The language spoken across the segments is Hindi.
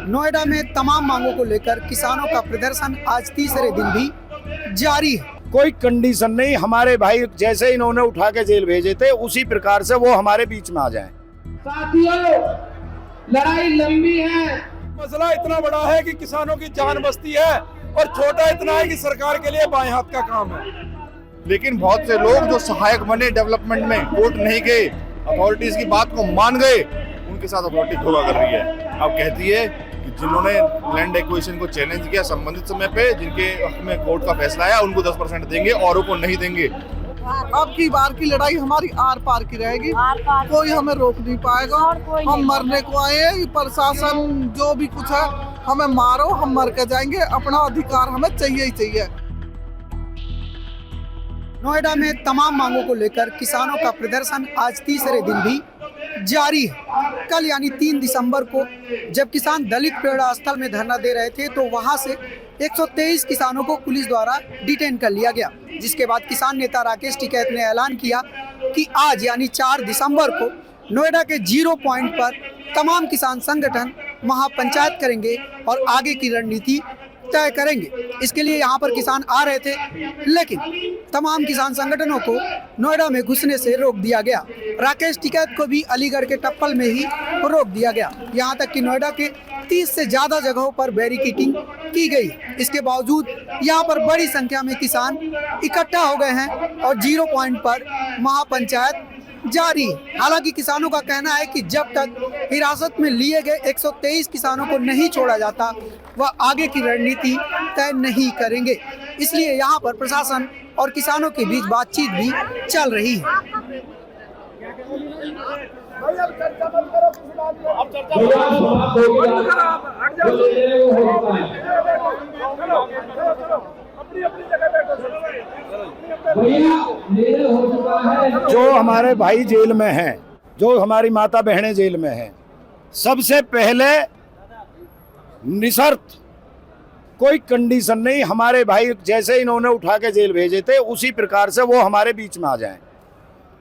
नोएडा में तमाम मांगों को लेकर किसानों का प्रदर्शन आज तीसरे दिन भी जारी है। कोई कंडीशन नहीं, हमारे भाई जैसे इन्होंने उठा के जेल भेजे थे उसी प्रकार से वो हमारे बीच में आ जाएं। साथियों, लड़ाई लंबी है। मसला इतना बड़ा है कि किसानों की जान बचती है और छोटा इतना है कि सरकार के लिए बाएं हाथ का काम है। लेकिन बहुत से लोग जो सहायक बने डेवलपमेंट में, कोर्ट नहीं गए, अथॉरिटीज की बात को मान गए, उनके साथ अथॉरिटी धोखा कर रही है। अब कहती है कि जिन्होंने लैंड एक्विजिशन को चैलेंज किया संबंधित समय पे, जिनके हक में कोर्ट का फैसला आया, उनको 10% देंगे, औरों को नहीं देंगे। अब की बार की लड़ाई हमारी आर पार की रहेगी, कोई हमें रोक नहीं पाएगा। हम मरने को आए हैं, प्रशासन जो भी कुछ है हमें मारो, हम मर के जाएंगे। अपना अधिकार हमें चाहिए ही चाहिए। नोएडा में तमाम मांगों को लेकर किसानों का प्रदर्शन आज तीसरे दिन भी जारी है। कल यानी 3 दिसंबर को जब किसान दलित प्रेरणा स्थल में धरना दे रहे थे तो वहां से 123 किसानों को पुलिस द्वारा डिटेन कर लिया गया, जिसके बाद किसान नेता राकेश टिकैत ने ऐलान किया कि आज यानी 4 दिसंबर को नोएडा के 0 पॉइंट पर तमाम किसान संगठन महापंचायत करेंगे और आगे की रणनीति तय करेंगे। इसके लिए यहाँ पर किसान आ रहे थे, लेकिन तमाम किसान संगठनों को नोएडा में घुसने से रोक दिया गया। राकेश टिकैत को भी अलीगढ़ के टप्पल में ही रोक दिया गया। यहाँ तक कि नोएडा के 30 से ज़्यादा जगहों पर बैरिकेडिंग की गई। इसके बावजूद यहाँ पर बड़ी संख्या में किसान इकट्ठा हो गए हैं और 0 पॉइंट पर महापंचायत जारी है। हालांकि किसानों का कहना है कि जब तक हिरासत में लिए गए 123 किसानों को नहीं छोड़ा जाता, वह आगे की रणनीति तय नहीं करेंगे। इसलिए यहाँ पर प्रशासन और किसानों के बीच बातचीत भी चल रही है। जो हमारे भाई जेल में हैं, जो हमारी माता बहनें जेल में हैं, सबसे पहले निशर्त कोई कंडीशन नहीं, हमारे भाई जैसे इन्होंने उठा के जेल भेजे थे उसी प्रकार से वो हमारे बीच में आ जाएं।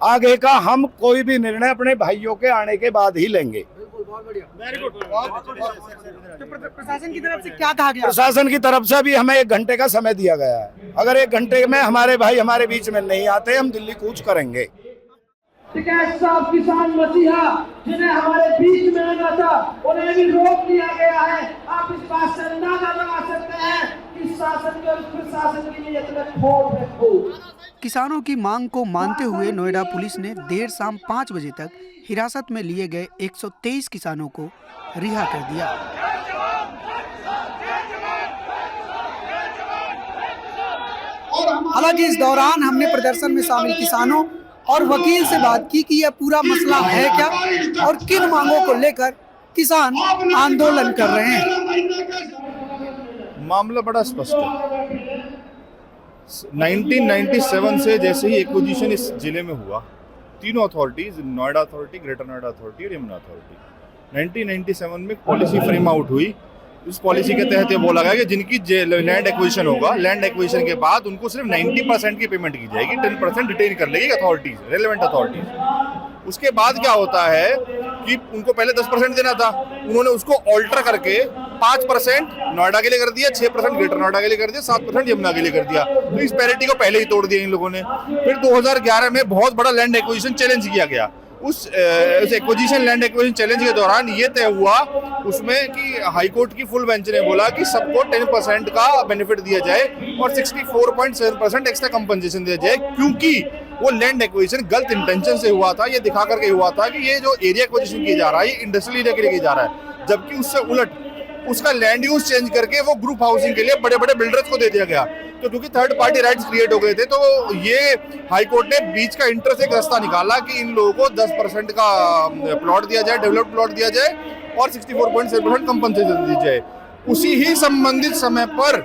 आगे का हम कोई भी निर्णय अपने भाइयों के आने के बाद ही लेंगे। प्रशासन की तरफ से क्या कहा गया? प्रशासन की तरफ से भी हमें 1 घंटे का समय दिया गया है। अगर 1 घंटे में हमारे भाई हमारे बीच में नहीं आते, हम दिल्ली कूच करेंगे। टिकैत साहब किसान मसीहा जिन्हें हमारे बीच में आना था, उन्हें भी रोक दिया गया है। आप इस बात से अंदाजा लगा सकते हैं कि शासन के और प्रशासन के लिए इतना खोट है खोट। किसानों की मांग को मानते हुए नोएडा पुलिस ने देर शाम 5 बजे तक हिरासत में लिए गए 123 किसानों को रिहा कर दिया। हालांकि इस दौरान हमने प्रदर्शन में शामिल किसानों और वकील से बात की कि यह पूरा मसला है क्या और किन मांगों को लेकर किसान आंदोलन कर रहे हैं। मामला बड़ा स्पष्ट है। 1997 से जैसे ही एक्विजिशन इस जिले में हुआ, तीनों authorities, Noida authority, greater Noida authority और यमुना अथॉरिटी, 1997 में पॉलिसी फ्रेम आउट हुई। उस पॉलिसी के तहत ये बोला गया कि जिनकी लैंड एक्विजिशन होगा, लैंड एक्विजिशन के बाद उनको सिर्फ 90% की पेमेंट की जाएगी, 10% रिटेन कर लेगी अथॉरिटीज, रेलेवेंट अथॉरिटीज। उसके बाद क्या होता है कि उनको पहले 10% देना था, उन्होंने उसको ऑल्टर करके 5% नोएडा के लिए कर दिया, 6% ग्रेटर नोएडा के लिए कर दिया, 7% यमुना के लिए कर दिया। तो इस पैरिटी को पहले ही तोड़ दिया इन लोगों ने। फिर 2011 में बहुत बड़ा लैंड एक्विजिशन चैलेंज किया गया। उस एक्विजिशन लैंड एक्विजिशन चैलेंज के दौरान ये तय हुआ उसमें कि हाईकोर्ट की फुल बेंच ने बोला कि सबको 10% का बेनिफिट दिया जाए और 64.7% एक्स्ट्रा कंपनसेशन दिया जाए, क्योंकि वो लैंड एक्विजिशन गलत इंटेंशन से हुआ था। ये दिखा करके हुआ था कि ये जो एरिया एक्विजिशन किया जा रहा है ये इंडस्ट्रियल एरिया के लिए किया जा रहा है, जबकि उससे उलट उसका लैंड यूज चेंज करके वो ग्रुप हाउसिंग के लिए बड़े बड़े बिल्डर्स को दे दिया गया। तो क्योंकि थर्ड पार्टी राइट्स क्रिएट हो गए थे, तो ये हाईकोर्ट ने बीच का इंटरेस्ट एक रास्ता निकाला कि इन लोगों को 10% का प्लॉट दिया जाए, डेवलप्ड प्लॉट दिया जाए और 64.7% कंपनसेशन दी जाए। उसी ही संबंधित समय पर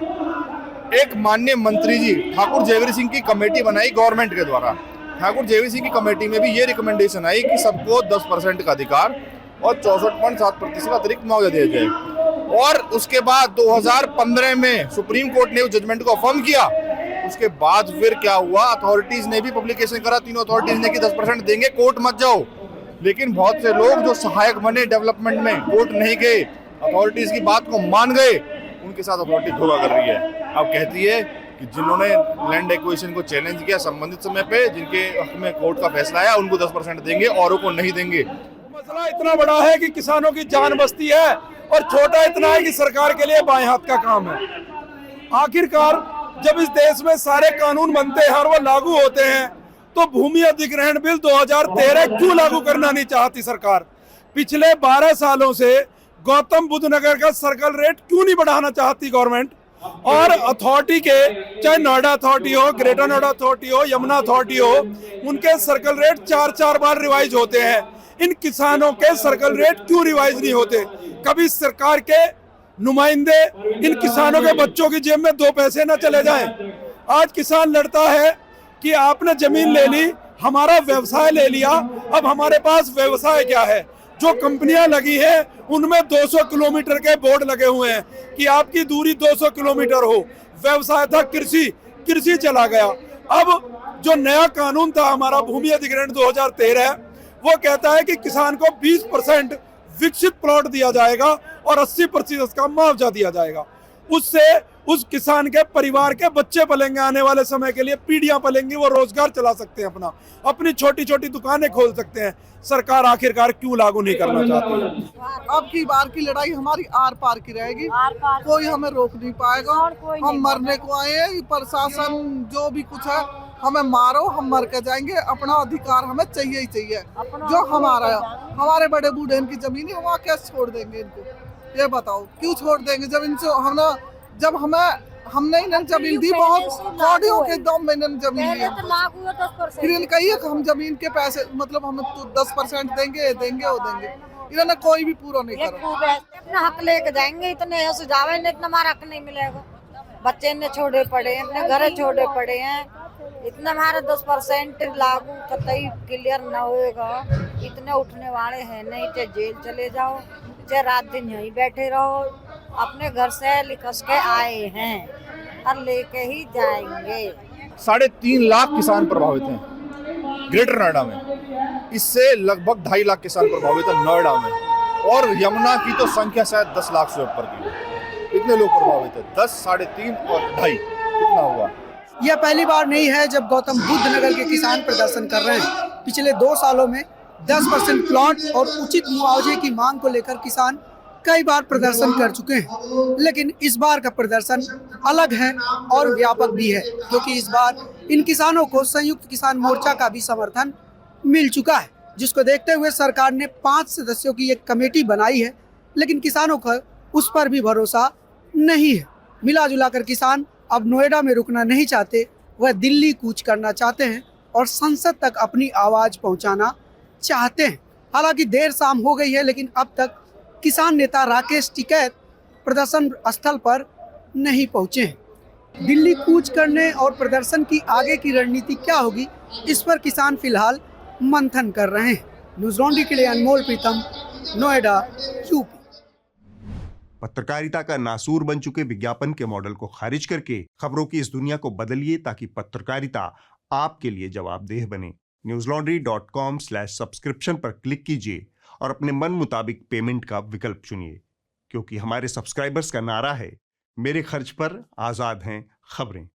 एक माननीय मंत्री जी ठाकुर जयवीर सिंह की कमेटी बनाई गवर्नमेंट के द्वारा। ठाकुर जयवीर सिंह की कमेटी में भी ये रिकमेंडेशन आई कि सबको 10% का अधिकार और 64.7% का अतिरिक्त मुआवजा दिया जाए। और उसके बाद 2015 में सुप्रीम कोर्ट ने उस जजमेंट को अफर्म किया। उसके बाद फिर क्या हुआ, अथॉरिटीज ने भी पब्लिकेशन करा, तीनों अथॉरिटीज ने कि 10% देंगे, कोर्ट मत जाओ। लेकिन बहुत से लोग जो सहायक बने डेवलपमेंट में, कोर्ट नहीं गए, अथॉरिटीज की बात को मान गए, उनके साथ अथॉरिटी धोखा कर रही है। अब कहती है कि जिन्होंने लैंड एक्विजिशन को चैलेंज किया संबंधित समय पे, जिनके हक में कोर्ट का फैसला आया, उनको 10% देंगे, औरों को नहीं देंगे। मसला इतना बड़ा है कि किसानों की जान बसती है और छोटा इतना है कि सरकार के लिए बाएं हाथ का काम है। आखिरकार जब इस देश में सारे कानून बनते हैं और वो लागू होते हैं, तो भूमि अधिग्रहण बिल 2013 क्यों लागू करना नहीं चाहती सरकार? पिछले 12 सालों से गौतम बुद्ध नगर का सर्कल रेट क्यों नहीं बढ़ाना चाहती गवर्नमेंट? और अथॉरिटी के, चाहे नोएडा अथॉरिटी हो, ग्रेटर नोएडा अथॉरिटी हो, यमुना अथॉरिटी हो, उनके सर्कल रेट 4-4 बार रिवाइज होते हैं। इन किसानों के सर्कल रेट क्यों रिवाइज नहीं होते? कभी सरकार के नुमाइंदे इन किसानों के बच्चों की जेब में 2 पैसे ना चले जाएं। आज किसान लड़ता है कि आपने जमीन ले ली, हमारा व्यवसाय ले लिया, अब हमारे पास व्यवसाय क्या है? जो कंपनियां लगी हैं उनमें 200 किलोमीटर के बोर्ड लगे हुए हैं कि आपकी दूरी 200 किलोमीटर हो। व्यवसाय था कृषि, कृषि चला गया। अब जो नया कानून था हमारा भूमि अधिग्रहण 2013, वो कहता है कि किसान को 20% विकसित प्लॉट दिया जाएगा और 80% का मुआवजा दिया जाएगा। उससे उस किसान के परिवार के बच्चे पलेंगे, आने वाले समय के लिए पीढ़ियां पलेंगी, वो रोजगार चला सकते हैं, अपनी छोटी छोटी दुकानें खोल सकते हैं। सरकार आखिरकार क्यों लागू नहीं करना चाहती है? अब की बार की लड़ाई हमारी आर पार की रहेगी, कोई हमें रोक नहीं पाएगा। हम मरने को आए हैं, प्रशासन जो भी कुछ है हमें मारो, हम मर के जाएंगे। अपना अधिकार हमें चाहिए ही चाहिए, जो हमारा है। हमारे बड़े बूढ़े इनकी जमीन है, वहाँ कैसे छोड़ देंगे इनको? ये बताओ, क्यों छोड़ देंगे? जब इनसे जब हमने इन्हें जमीन दी, बहुत कौड़ियों के दम में इन्हें जमीन दी, फिर इन्हें कहिए कि हम जमीन के पैसे, मतलब हमें तो 10% देंगे वो देंगे। इन्होंने कोई भी पूरा नहीं करा। अपना हक लेके जाएंगे, इतने सुझाव है, इतना हमारा हक नहीं मिलेगा। बच्चे ने छोड़े पड़े हैं, अपने घर छोड़े पड़े हैं, इतना हमारा 10% लागू कतई क्लियर न होएगा। इतने उठने वाले हैं नहीं, चाहे जेल चले जाओ, चाहे रात दिन यहीं बैठे रहो। अपने घर से लिखस के आए हैं और लेके ही जाएंगे। 3.5 लाख किसान प्रभावित हैं ग्रेटर नोएडा में, इससे लगभग 2.5 लाख किसान प्रभावित है नोएडा में, और यमुना की तो संख्या शायद 10 लाख से ऊपर की है। इतने लोग प्रभावित है, 10, 3.5 और 2.5, कितना हुआ? यह पहली बार नहीं है जब गौतम बुद्ध नगर के किसान प्रदर्शन कर रहे हैं। पिछले 2 सालों में 10% प्लॉट और उचित मुआवजे की मांग को लेकर किसान कई बार प्रदर्शन कर चुके हैं, लेकिन इस बार का प्रदर्शन अलग है और व्यापक भी है, क्योंकि इस बार इन किसानों को संयुक्त किसान मोर्चा का भी समर्थन मिल चुका है, जिसको देखते हुए सरकार ने 5 सदस्यों की एक कमेटी बनाई है, लेकिन किसानों का उस पर भी भरोसा नहीं है। मिला जुलाकर किसान अब नोएडा में रुकना नहीं चाहते, वह दिल्ली कूच करना चाहते हैं और संसद तक अपनी आवाज़ पहुंचाना चाहते हैं। हालांकि देर शाम हो गई है, लेकिन अब तक किसान नेता राकेश टिकैत प्रदर्शन स्थल पर नहीं पहुंचे हैं। दिल्ली कूच करने और प्रदर्शन की आगे की रणनीति क्या होगी, इस पर किसान फिलहाल मंथन कर रहे हैं। न्यूज़ लॉन्ड्री के लिए अनमोल प्रीतम, नोएडा, यूपी। पत्रकारिता का नासूर बन चुके विज्ञापन के मॉडल को खारिज करके खबरों की इस दुनिया को बदलिए, ताकि पत्रकारिता आपके लिए जवाबदेह बने। newslaundry.com/subscription पर क्लिक कीजिए और अपने मन मुताबिक पेमेंट का विकल्प चुनिए, क्योंकि हमारे सब्सक्राइबर्स का नारा है, मेरे खर्च पर आजाद हैं खबरें।